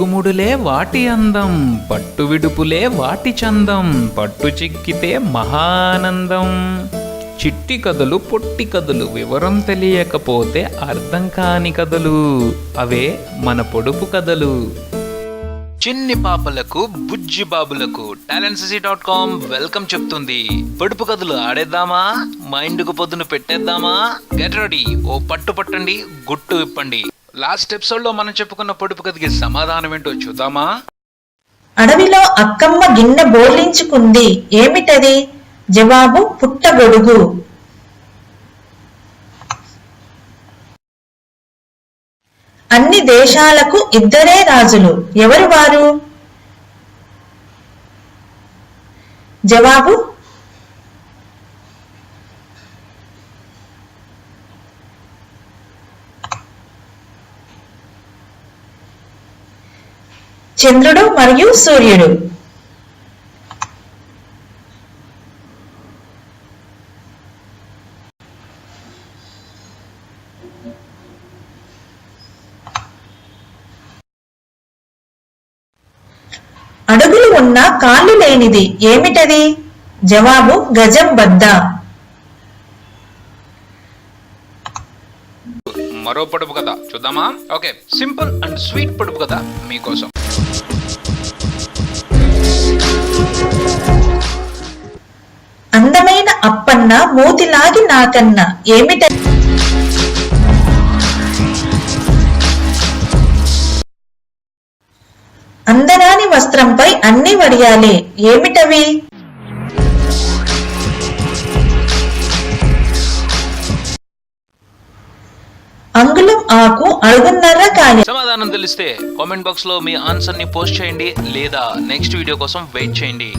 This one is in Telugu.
అడుగుముడులే వాటి అందం, పట్టు విడుపులే వాటి చందం, పట్టు చిక్కితే మహానందం. చిట్టి కథలు పొట్టి కథలు, వివరం తెలియకపోతే అర్థం కాని కథలు, అవే మన పొడుపు కథలు. చిన్ని పాపలకు బుజ్జి బాబులకు talentsy.com వెల్కమ్ చెప్తుంది. పొడుపు కథలు ఆడేద్దామా, మైండ్కు పొద్దును పెట్టేద్దామా? గెట్ రెడీ, ఓ పట్టు పట్టండి, గుట్టు విప్పండి. లాస్ట్ ఎపిసోడ్ లో మనం చెప్పుకున్న పొడుపు కథకి సమాధానం ఏంటో చూద్దామా? అడవిలో అక్కమ్మ గిన్నె బోర్లించుకుంది. ఏమిటది? జవాబు పుట్టగొడుగు. అన్ని దేశాలకు ఇద్దరే రాజులు. ఎవరు వారు? జవాబు చంద్రుడు మరియు సూర్యుడు. అడుగులు ఉన్న కాళ్ళు లేనిది ఏమిటది? జవాబు గజం బద్ద. మరో పొడుపు కథ చూద్దామా? ఓకే, సింపుల్ అండ్ స్వీట్ పొడుపు కథ మీకోసం. అందమైన అప్పన్న మూతిలాగి నాకన్న ఏమిట? అందరాని వస్త్రంపై అన్ని వడియాలే. ఏమిటవి? అంగుళం ఆకు, అడుగున్నర కాయ. సమాధానం తెలిస్తే కామెంట్ బాక్స్ లో మీ ఆన్సర్ ని పోస్ట్ చేయండి, లేదా నెక్స్ట్ వీడియో కోసం వెయిట్ చేయండి.